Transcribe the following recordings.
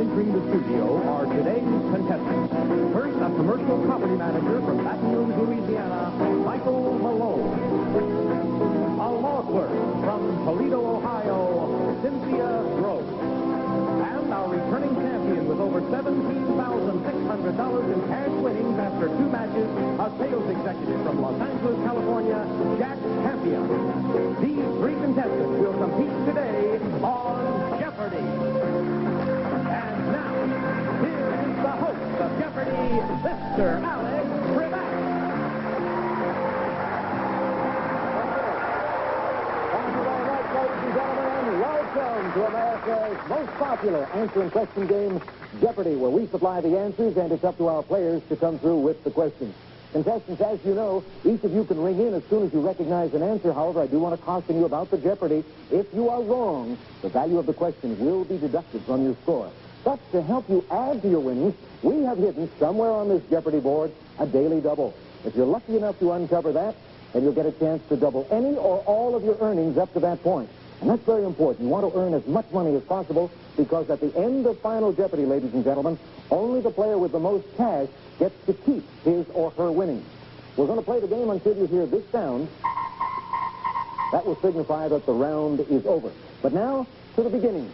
entering the studio are today's contestants. First, a commercial property manager from Baton Rouge, Louisiana, Michael Malone. A law clerk from Toledo, Ohio, Cynthia Gross. And our returning champion with over $17,600 in cash winnings after 2 matches, a sales executive from Los Angeles, California, Jack Campion. These 3 contestants will compete today on Jeopardy! And now, here is the host of Jeopardy, Mr. Alex Trebek. Thank you very much, ladies and gentlemen, and welcome to America's most popular answer and question game, Jeopardy, where we supply the answers, and it's up to our players to come through with the questions. Contestants, as you know, each of you can ring in as soon as you recognize an answer. However, I do want to caution you about the Jeopardy. If you are wrong, the value of the question will be deducted from your score. But to help you add to your winnings, we have hidden somewhere on this Jeopardy board a daily double. If you're lucky enough to uncover that, then you'll get a chance to double any or all of your earnings up to that point. And that's very important. You want to earn as much money as possible, because at the end of Final Jeopardy, ladies and gentlemen, only the player with the most cash gets to keep his or her winnings. We're going to play the game until you hear this sound. That will signify that the round is over. But now, to the beginning.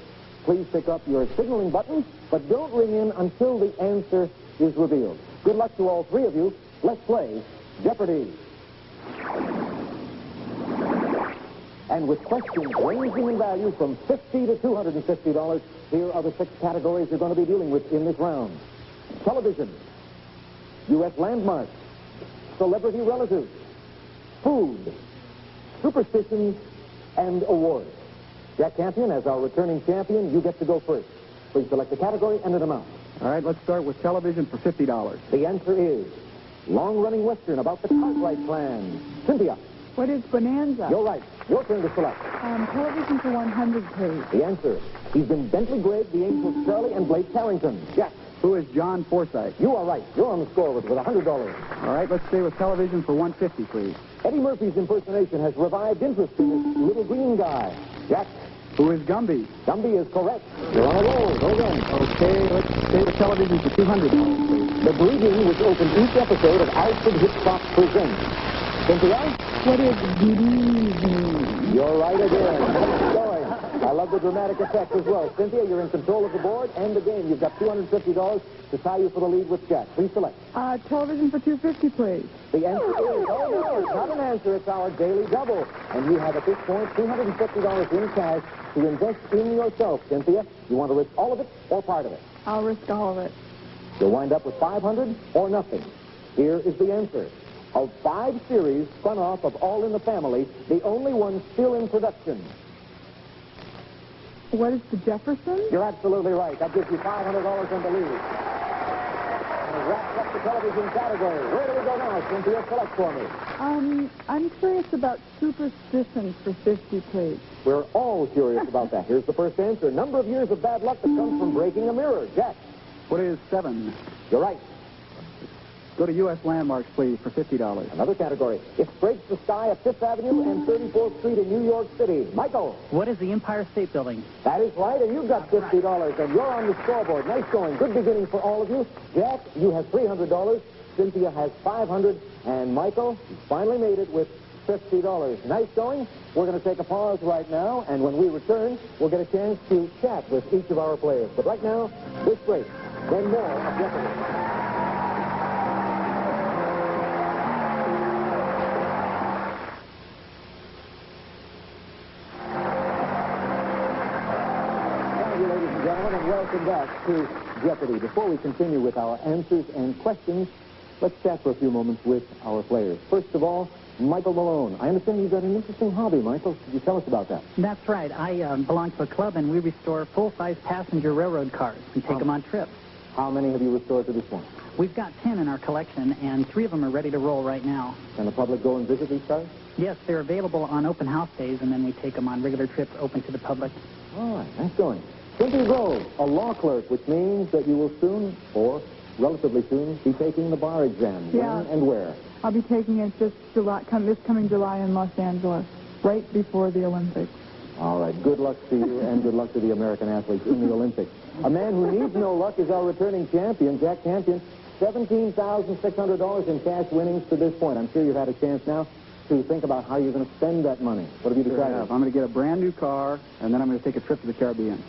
Please pick up your signaling button, but don't ring in until the answer is revealed. Good luck to all 3 of you. Let's play Jeopardy! And with questions ranging in value from $50 to $250, here are the 6 categories you're going to be dealing with in this round. Television, U.S. landmarks, celebrity relatives, food, superstitions, and awards. Jack Campion, as our returning champion, you get to go first. Please select a category and an amount. All right, let's start with television for $50. The answer is long-running Western about the Cartwright clan. Cynthia. What is Bonanza? You're right. Your turn to select. Television for 100, please. The answer. He's been Bentley Gregg, the Angels Charlie, and Blake Carrington. Jack. Who is John Forsythe? You are right. You're on the score with $100. All right, let's stay with television for $150, please. Eddie Murphy's impersonation has revived interest in this little green guy. Jack. Who is Gumby? Gumby is correct. You're on a roll. Go again. Okay, let's stay with television for $200, please. The Breeding, which opened each episode of Alfred Hitchcock Presents. Cynthia? What is Breeding? You're right again. Keep going. I love the dramatic effect as well. Cynthia, you're in control of the board and the game. You've got $250 to tie you for the lead with Jack. Please select. Television for $250, please. The answer is, oh no, it's not an answer. It's our daily double. And you have at this point $250 in cash to invest in yourself, Cynthia. You want to risk all of it or part of it? I'll risk all of it. You'll wind up with $500 or nothing. Here is the answer. Of 5 series spun off of All in the Family, the only one still in production. What is the Jeffersons? You're absolutely right. That gives you $500 in the lead. And it wraps up the television category. Where do we go now, Cynthia? Select for me. I'm curious about superstitions for 50, please. We're all curious about that. Here's the first answer. Number of years of bad luck that comes from breaking a mirror. Jack. What is 7? You're right. Go to U.S. landmarks, please, for $50. Another category. It scrapes the sky at 5th Avenue and 34th Street in New York City. Michael. What is the Empire State Building? That is right, and you've got $50, and you're on the scoreboard. Nice going. Good beginning for all of you. Jack, you have $300. Cynthia has $500. And Michael, you finally made it with $50. Nice going. We're going to take a pause right now, and when we return, we'll get a chance to chat with each of our players. But right now, this break, then more of Jeopardy. And welcome back to Jeopardy. Before we continue with our answers and questions, let's chat for a few moments with our players. First of all, Michael Malone. I understand you've got an interesting hobby, Michael. Could you tell us about that? That's right. I belong to a club, and we restore full-size passenger railroad cars and take them on trips. How many have you restored to this point? We've got 10 in our collection, and 3 of them are ready to roll right now. Can the public go and visit these cars? Yes, they're available on open house days, and then we take them on regular trips open to the public. All right, nice going. Cynthia Grove, a law clerk, which means that you will soon, or relatively soon, be taking the bar exam. Yeah. When and where? I'll be taking it this coming July in Los Angeles, right before the Olympics. All right, good luck to you and good luck to the American athletes in the Olympics. A man who needs no luck is our returning champion, Jack Campion. $17,600 in cash winnings to this point. I'm sure you've had a chance now to think about how you're going to spend that money. What have you decided? I'm going to get a brand new car, and then I'm going to take a trip to the Caribbean.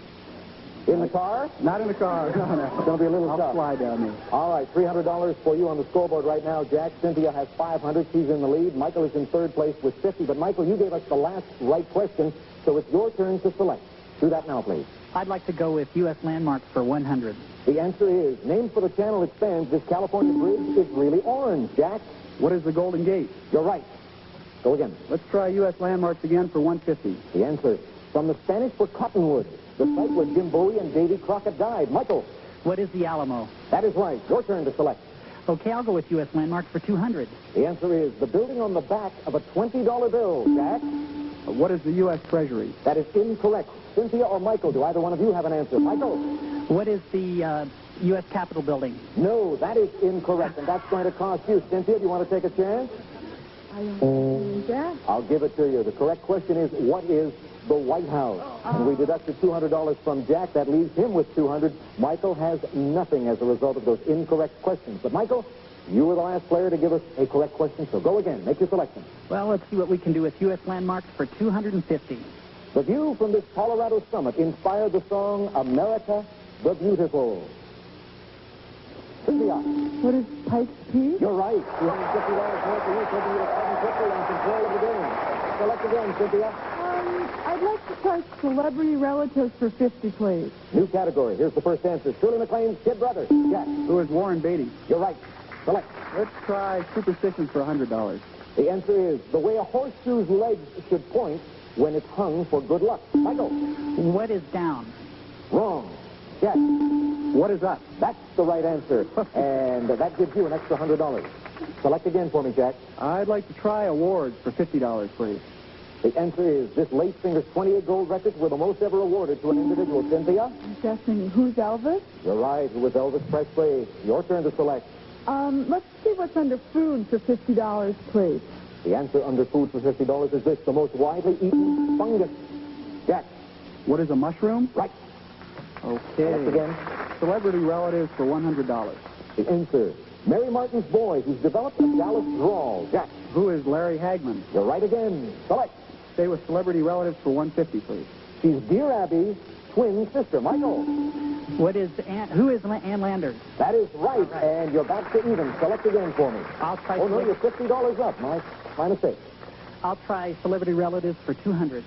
In the car? Not in the car. No, no. It's going to be a little I'll tough. fly down there. All right, $300 for you on the scoreboard right now, Jack. Cynthia has 500. She's in the lead. Michael is in third place with 50. But, Michael, you gave us the last right question, so it's your turn to select. Do that now, please. I'd like to go with U.S. landmarks for 100. The answer is, named for the channel it spans, this California bridge is really orange, Jack. What is the Golden Gate? You're right. Go again. Let's try U.S. landmarks again for 150. The answer, from the Spanish for Cottonwood, the site where Jim Bowie and Davy Crockett died. Michael, What is the Alamo? that is right. Your turn to select. Okay, I'll go with U.S. landmarks for 200. The answer is the building on the back of a $20 bill, Jack. What is the U.S. Treasury? That is incorrect. Cynthia or Michael, do either one of you have an answer? Michael? What is the U.S. Capitol building? No, that is incorrect, and that's going to cost you. Cynthia, do you want to take a chance? I don't know that. I'll give it to you. The correct question is, what is the White House? And we deducted $200 from Jack. That leaves him with 200. Michael has nothing as a result of those incorrect questions. But, Michael, you were the last player to give us a correct question, so go again. Make your selection. Well, let's see what we can do with U.S. landmarks for 250. The view from this Colorado summit inspired the song America the Beautiful. Cynthia, What is Pike's Peak? you're right. $250 more for you, taking you to 750 and control of the game. Select again, Cynthia. I'd like to try celebrity relatives for 50, please. New category. Here's the first answer. Shirley MacLaine's kid brother. Jack, Who is Warren Beatty? you're right. Select. Let's try superstitions for $100. The answer is the way a horseshoe's legs should point when it's hung for good luck. Michael, What is down? wrong. Jack, What is up? that's the right answer. And that gives you an extra $100. Select again for me, Jack. I'd like to try awards for $50, please. The answer is this late singer's 28 gold records were the most ever awarded to an individual. Cynthia, I'm guessing who's Elvis? you're right. It was Elvis Presley. Your turn to select. Let's see what's under food for $50, please. The answer under food for $50 is this, the most widely eaten fungus. Jack, What is a mushroom? right. Select Okay. again. Celebrity relatives for $100. The answer, Mary Martin's boy who's developed a Dallas drawl. Jack, Who is Larry Hagman? you're right again. Select. Stay with celebrity relatives for $150, please. She's Dear Abby's twin sister. Michael, Who is Ann Landers? that is right. And you're back to even. Select again for me. I'll try. Oh, no, you're $50 up. My mistake. I'll try celebrity relatives for 200.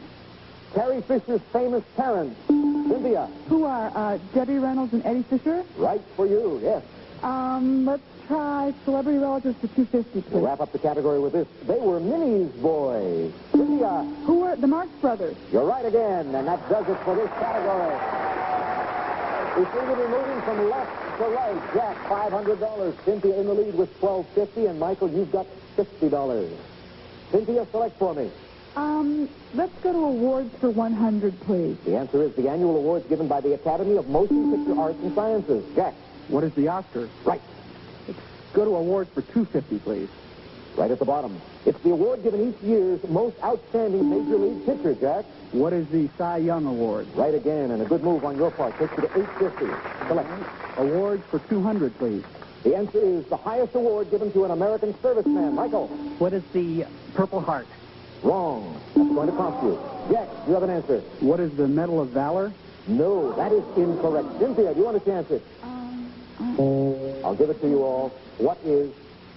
Carrie Fisher's famous parents. Cynthia, Who are Debbie Reynolds and Eddie Fisher? right for you, yes. Let's try celebrity relatives for 250, We'll please. wrap up the category with this. They were Minnie's boys. Cynthia, Who are the Marx Brothers? you're right again, and that does it for this category. We seem to be moving from left to right. Jack, $500. Cynthia in the lead with $1,250, and Michael, you've got $50. Cynthia, select for me. Let's go to awards for 100, please. The answer is the annual awards given by the Academy of Motion Picture Arts and Sciences. Jack, What is the Oscar? right. Go to awards for $250, please. Right at the bottom. It's the award given each year's most outstanding major league pitcher, Jack. What is the Cy Young Award? Right again, and a good move on your part. Takes you to $850. Select. Awards for $200, please. The answer is the highest award given to an American serviceman. Michael, What is the Purple Heart? wrong. That's going to cost you. Jack, you have an answer. What is the Medal of Valor? No, that is incorrect. Cynthia, do you want a chance it? I'll give it to you all. What is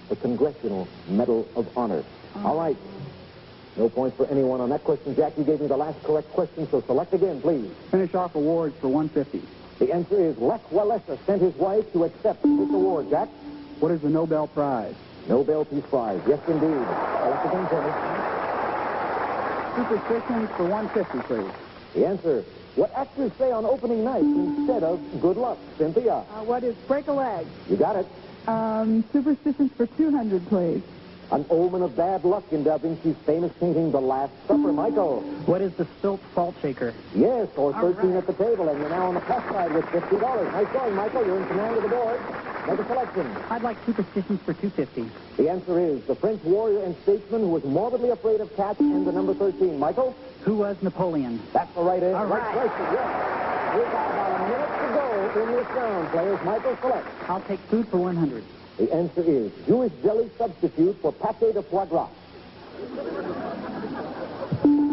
the Congressional Medal of Honor? All right. No points for anyone on that question. Jack, you gave me the last correct question, so select again, please. Finish off awards for $150. The answer is Lech Walesa sent his wife to accept this award. Jack, What is the Nobel Prize? Nobel Peace Prize. Yes, indeed. Select again for me. Superstitions for $150, please. The answer, what actors say on opening night instead of good luck. Cynthia, What is break a leg? you got it. Superstitions for 200, please. An omen of bad luck in Da Vinci's famous painting, The Last Supper. Michael. What is the Stilt Salt Shaker? Yes, or 13 right. at the table, and you're now on the plus side with $50. Nice going, Michael. You're in command of the board. Make a selection. I'd like superstitions for 250. The answer is the French warrior and statesman who was morbidly afraid of cats and the number 13. Michael? Who was Napoleon? That's the right answer. All right. Question, yes. We've got about a minute to go in this round, players. Michael, select. I'll take food for 100. The answer is Jewish jelly substitute for pâté de foie gras.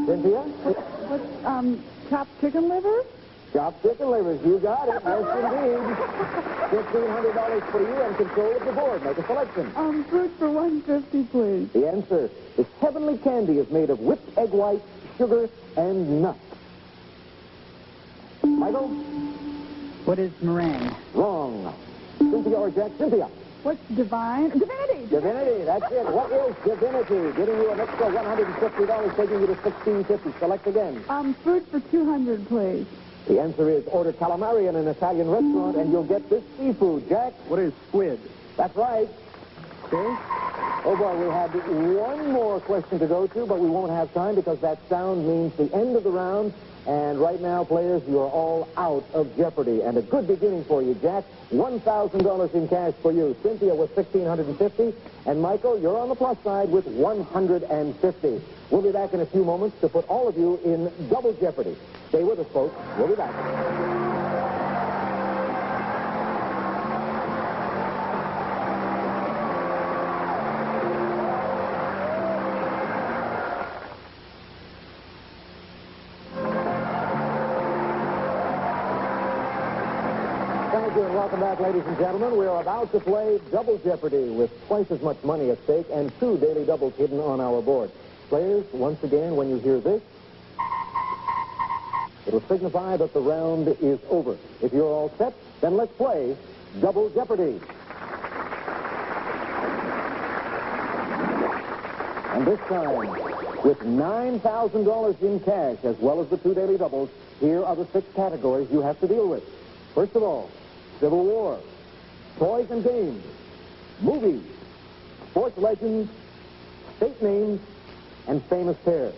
Cynthia? What's, chopped chicken liver? Chopped chicken livers. You got it. Yes, indeed. $1,500 for you and control of the board. Make a selection. Fruit for 150, please. The answer is heavenly candy is made of whipped egg white, sugar, and nuts. Michael? What is meringue? Wrong. Cynthia or Jack? Cynthia. What's divine? Divinity. Divinity, that's it. What is divinity? Giving you an extra $150, taking you to $1,650. Select again. Fruit for 200, please. The answer is order calamari in an Italian restaurant, and you'll get this seafood. Jack? What is squid? That's right. Okay. Oh, boy, we have one more question to go to, but we won't have time because that sound means the end of the round. And right now, players, you are all out of jeopardy. And a good beginning for you, Jack. $1,000 in cash for you. Cynthia with $1,650. And Michael, you're on the plus side with $150. We'll be back in a few moments to put all of you in double jeopardy. Stay with us, folks. We'll be back. Thank you and welcome back, ladies and gentlemen. We are about to play Double Jeopardy with twice as much money at stake and 2 daily doubles hidden on our board. Players, once again, when you hear this, it'll signify that the round is over. If you're all set, then let's play Double Jeopardy. And this time, with $9,000 in cash, as well as the 2 daily doubles, here are the 6 categories you have to deal with. First of all, Civil War, toys and games, movies, sports legends, state names, and famous pairs.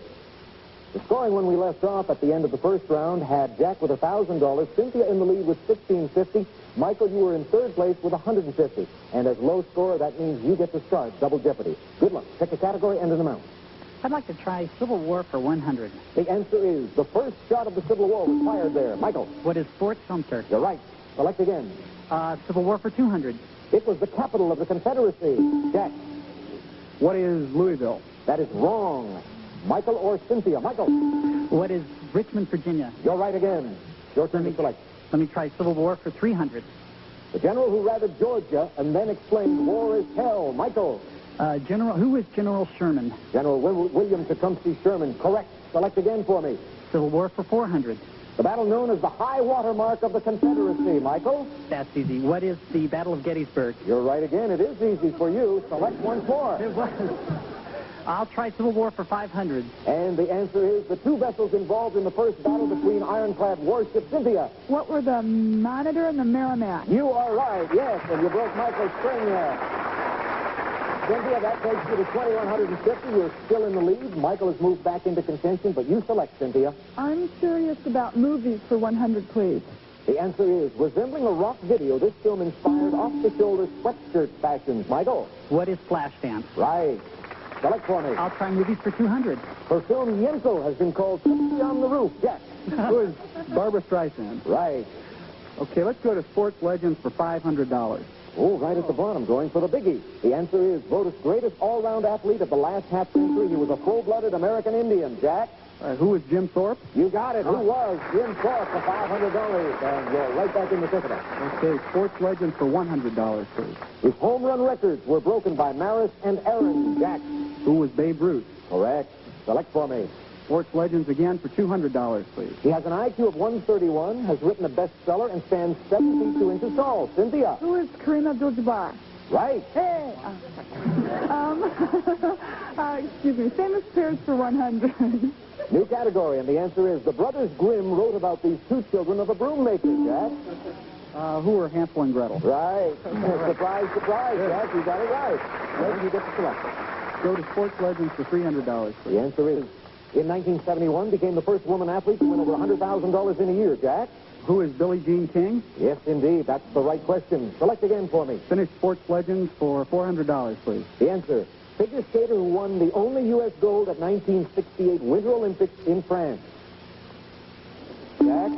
The scoring when we left off at the end of the first round had Jack with $1,000, Cynthia in the lead with $1,650, Michael, you were in third place with $150. And as low scorer, that means you get to start Double Jeopardy. Good luck. Pick a category and an amount. I'd like to try Civil War for 100. The answer is the first shot of the Civil War was fired there. Michael. What is Fort Sumter? You're right. Select again. Civil War for 200. It was the capital of the Confederacy. Jack. What is Louisville? That is wrong. Michael or Cynthia? Michael. What is Richmond, Virginia? You're right again. Your turn to select. Let me try Civil War for 300. The general who ravaged Georgia and then exclaimed, "War is hell." Michael. Who is General Sherman? General William Tecumseh Sherman. Correct. Select again for me. Civil War for 400. The battle known as the high water mark of the Confederacy. Michael. That's easy. What is the Battle of Gettysburg? You're right again. It is easy for you. Select once more. It was. I'll try Civil War for 500. And the answer is the 2 vessels involved in the first battle between ironclad warships. Cynthia. What were the Monitor and the Merrimack? You are right, yes, and you broke Michael's string there. Cynthia, that takes you to $2,150. You're still in the lead. Michael has moved back into contention, but you select, Cynthia. I'm curious about movies for 100, please. The answer is, resembling a rock video, this film inspired off-the-shoulder sweatshirt fashions. Michael. What is Flashdance? Right. Select for me. I'll try movies for 200. Her film Yentl has been called Tipsy on the Roof. Jack. Who is Barbara Streisand? Right. Okay, let's go to sports legends for $500. Oh, right at the bottom, going for the biggie. The answer is Votus' greatest all-round athlete of the last half century. He was a full-blooded American Indian. Jack? Who is Jim Thorpe? You got it. Who was Jim Thorpe for $500? And you're right back in the thick of it. Okay, sports legends for $100, please. His home run records were broken by Maris and Aaron. Jack? Who was Babe Ruth? Correct. Select for me. Sports legends again for $200, please. He has an IQ of 131, has written a bestseller, and stands 7 feet 2 inches tall. Cynthia? Who is Kareem Abdul-Jabbar? Right. Hey! Excuse me. Famous pairs for 100. New category, and the answer is the Brothers Grimm wrote about these 2 children of a broom maker, Jack. Who were Hansel and Gretel? Right. Surprise, surprise, Jack. You got it right. Then you get to select. Go to sports legends for $300, please. The answer is, in 1971, became the first woman athlete to win over $100,000 in a year, Jack. Who is Billie Jean King? Yes, indeed. That's the right question. Select again for me. Finish sports legends for $400, please. The answer, Figure skater who won the only U.S. gold at 1968 Winter Olympics in France. Jack?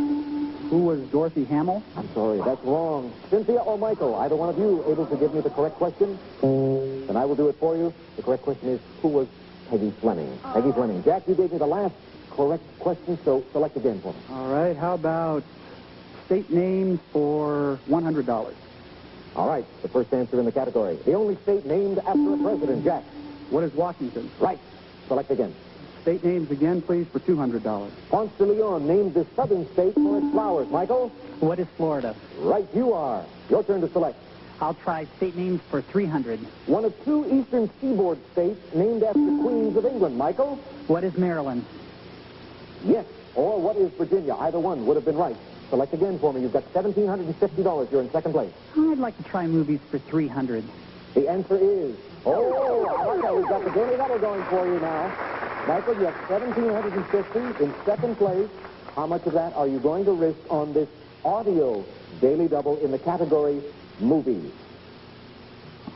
Who was Dorothy Hamill? I'm sorry, that's wrong. Cynthia or Michael, either one of you able to give me the correct question? Then I will do it for you. The correct question is, who was Peggy Fleming? Peggy Fleming. Jack, you gave me the last correct question, so select again for me. All right, how about state names for $100? All right, the first answer in the category. The only state named after a president, Jack. What is Washington? Right. Select again. State names again, please, for $200. Ponce de Leon named the southern state for its flowers. Michael? What is Florida? Right you are. Your turn to select. I'll try state names for 300. One of two eastern seaboard states named after queens of England. Michael? What is Maryland? Yes. Or what is Virginia? Either one would have been right. Select again for me. You've got $1,750. You're in second place. I'd like to try movies for 300. The answer is... Oh, I like that. We've got the Daily Double going for you now. Michael, you have $1,750 in second place. How much of that are you going to risk on this audio Daily Double in the category movies?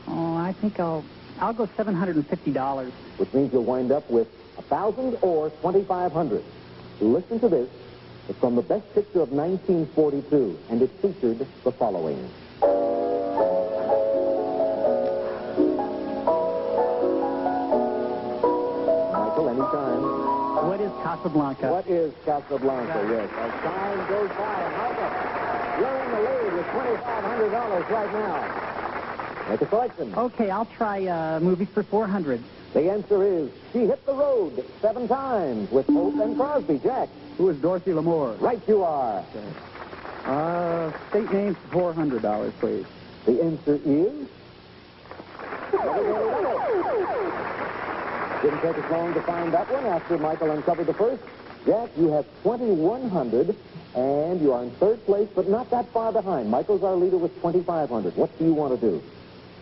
Oh, I think I'll go $750. Which means you'll wind up with $1,000 or $2,500. Listen to this. It's from the Best Picture of 1942, and it featured the following. Michael, anytime. What is Casablanca? What is Casablanca? Yes. As time goes by, Michael, you're in the lead with $2,500 right now. Make a selection. Okay, I'll try movies for 400. The answer is She Hit the Road 7 times with Hope and Crosby. Jack? Who is Dorothy Lamour? Right you are. State names for $400, please. The answer is... Didn't take us long to find that one after Michael uncovered the first. Jack, you have $2,100, and you are in third place, but not that far behind. Michael's our leader with $2,500. What do you want to do?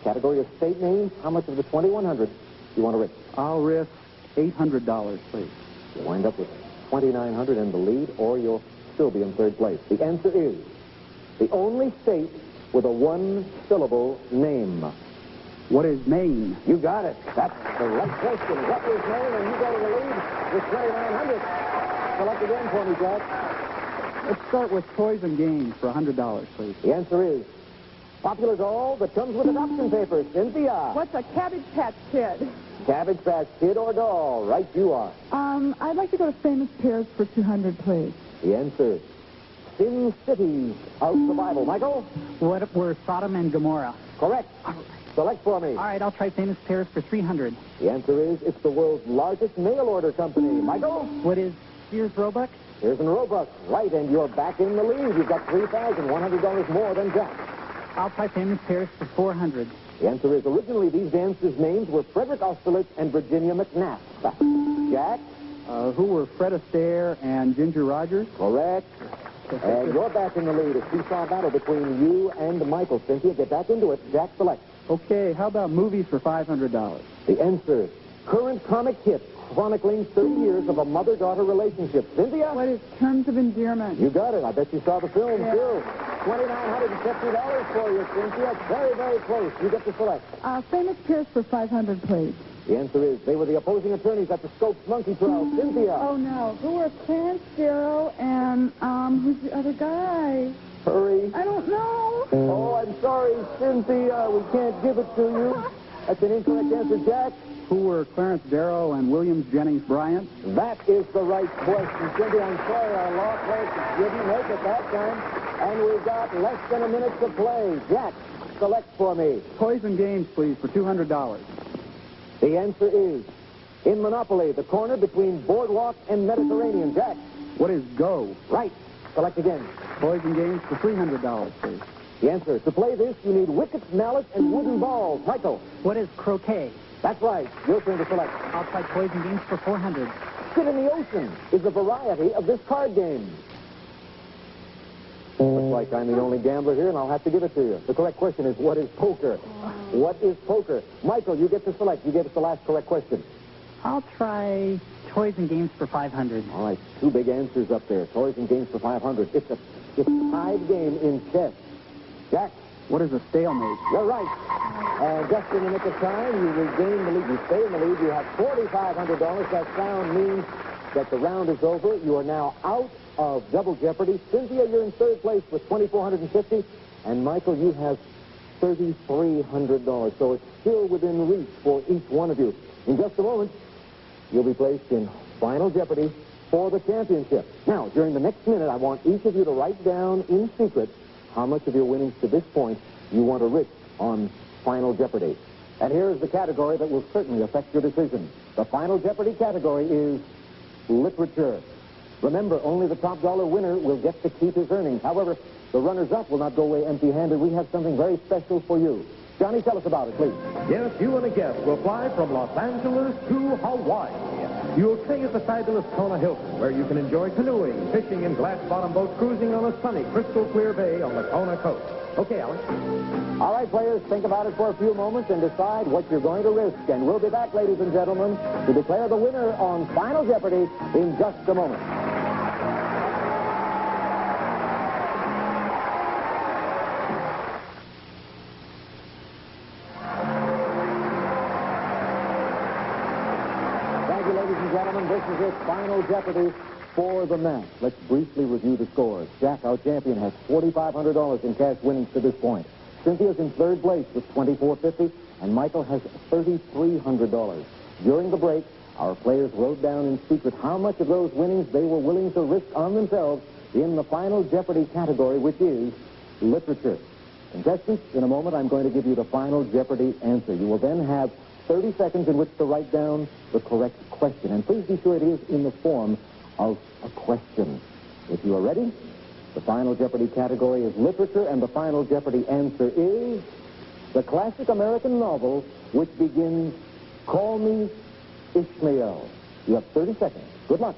Category of state names, how much of the $2,100 do you want to risk? I'll risk $800, please. You'll wind up with $2,900 in the lead, or you'll still be in third place. The answer is the only state with a one-syllable name. What is Maine? You got it. That's the right question. What is Maine? And you go to the lead with $2,900. Select again for me, Jack. Let's start with toys and games for $100, please. The answer is popular doll that comes with adoption papers. Cynthia. What's a Cabbage Patch Kid? Cabbage Patch Kid or doll? Right you are. I'd like to go to Famous Pears for 200, please. The answer, Sin Cities out the Bible. Michael? What were Sodom and Gomorrah? Correct. Select for me. All right, I'll try Famous Pears for 300. The answer is it's the world's largest mail order company. Michael? What is Sears Roebuck? Here's in Roebuck. Right, and you're back in the lead. You've got $3,100 more than Jack. I'll try Famous Pears for 400. The answer is originally these dancers' names were Frederick Austerlitz and Virginia McNabb. Jack? Who were Fred Astaire and Ginger Rogers? Correct. And you're back in the lead. A seesaw battle between you and Michael. Cynthia, get back into it. Jack, select. Okay, how about movies for $500? The answer, current comic hit chronicling 30 years of a mother-daughter relationship. Cynthia? What is Terms of Endearment? You got it. I bet you saw the film, Yeah. too. $2,950 for you, Cynthia. Very, very close. You get to select. Famous Pears for 500, please. The answer is they were the opposing attorneys at the Stokes Monkey trial. Cynthia. Oh, no. Who are Clarence Darrow and, who's the other guy? Hurry. I don't know. Oh, I'm sorry, Cynthia. We can't give it to you. That's an incorrect answer, Jack. Who were Clarence Darrow and Williams Jennings Bryant? That is the right question, Cynthia. I'm sorry, our law clerk didn't make it that time. And we've got less than a minute to play. Jack, select for me. Toys and games, please, for $200. The answer is in Monopoly, the corner between Boardwalk and Mediterranean. Jack. What is Go? Right. Select again. Toys and games for $300, please. The answer, to play this, you need wickets, mallets, and wooden balls. Michael. What is croquet? That's right. Your turn to select. I'll try Toys and Games for 400. Sit in the Ocean is a variety of this card game. Looks like I'm the only gambler here, and I'll have to give it to you. The correct question is, what is poker? What is poker? Michael, you get to select. You gave us the last correct question. I'll try Toys and Games for 500. All right, two big answers up there. Toys and games for 500. It's a tied game in chess. Jack, What is a stalemate? You're right. And just in the nick of time, you regain the lead. You stay in the lead. You have $4,500. That sound means that the round is over. You are now out of Double Jeopardy. Cynthia, you're in third place with $2,450. And Michael, you have $3,300. So it's still within reach for each one of you. In just a moment, you'll be placed in Final Jeopardy for the championship. Now, during the next minute, I want each of you to write down in secret how much of your winnings to this point you want to risk on Final Jeopardy. And here is the category that will certainly affect your decision. The Final Jeopardy category is literature. Remember, only the top dollar winner will get to keep his earnings. However, the runners-up will not go away empty-handed. We have something very special for you. Johnny, tell us about it, please. Yes, you and a guest will fly from Los Angeles to Hawaii. You'll stay at the fabulous Kona Hilton, where you can enjoy canoeing, fishing, and glass-bottom boat cruising on a sunny, crystal-clear bay on the Kona coast. Okay, Alex. All right, players, think about it for a few moments and decide what you're going to risk. And we'll be back, ladies and gentlemen, to declare the winner on Final Jeopardy in just a moment. Thank you, ladies and gentlemen. This is it, Final Jeopardy for the match. Let's briefly review the scores. Jack, our champion, has $4,500 in cash winnings to this point. Cynthia's in third place with $2,450, and Michael has $3,300. During the break, our players wrote down in secret how much of those winnings they were willing to risk on themselves in the Final Jeopardy category, which is literature. Contestants, in a moment, I'm going to give you the Final Jeopardy answer. You will then have 30 seconds in which to write down the correct question. And please be sure it is in the form of a question. If you are ready, the Final Jeopardy category is literature, and the Final Jeopardy answer is the classic American novel which begins, Call Me Ishmael. You have 30 seconds. Good luck.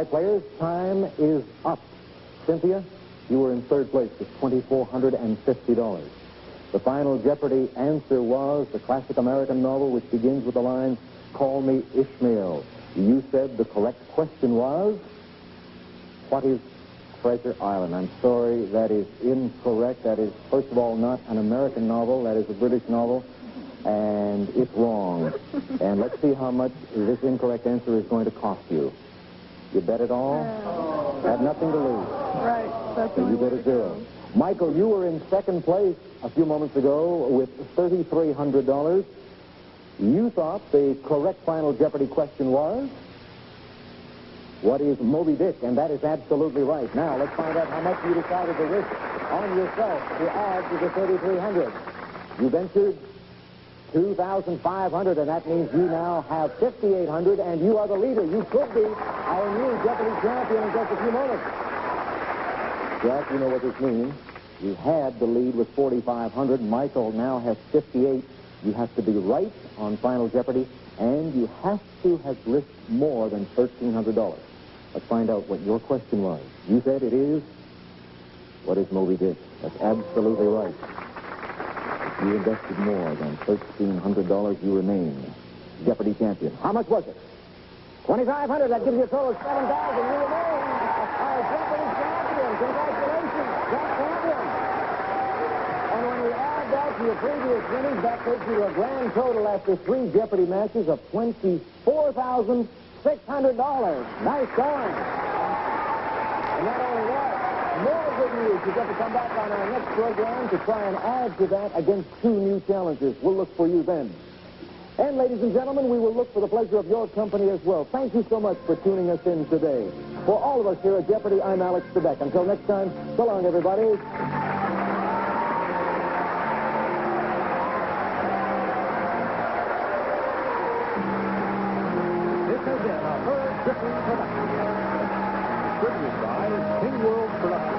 Players, time is up. Cynthia, you were in third place with $2,450. The Final Jeopardy answer was the classic American novel which begins with the line, Call Me Ishmael. You said the correct question was, what is Treasure Island? I'm sorry, that is incorrect. That is, first of all, not an American novel. That is a British novel, and it's wrong. And let's see how much this incorrect answer is going to cost you. You bet it all? Had nothing to lose. Right. That's So you go to zero. Michael, you were in second place a few moments ago with $3,300. You thought the correct Final Jeopardy question was, what is Moby Dick? And that is absolutely right. Now, let's find out how much you decided to risk on yourself to add to the $3,300. You ventured $2,500, and that means you now have $5,800, and you are the leader. You could be our new Jeopardy champion in just a few moments. Jack, you know what this means. You had the lead with $4,500. Michael now has $58,000. You have to be right on Final Jeopardy, and you have to have risked more than $1,300. Let's find out what your question was. You said it is, what is Moby Dick? That's absolutely right. If you invested more than $1,300, you remain Jeopardy champion. How much was it? $2,500. That gives you a total of $7,000. You remain our Jeopardy champion. Congratulations, Jack Champion. And when we add that to your previous winnings, that takes you to a grand total after 3 Jeopardy matches of $24,600. Nice going. And not only that, more good news. You get to come back on our next program to try and add to that against 2 new challenges. We'll look for you then. And, ladies and gentlemen, we will look for the pleasure of your company as well. Thank you so much for tuning us in today. For all of us here at Jeopardy, I'm Alex Trebek. Until next time, so long, everybody. This has been a Herb Griffin production. Distributed by King World Productions.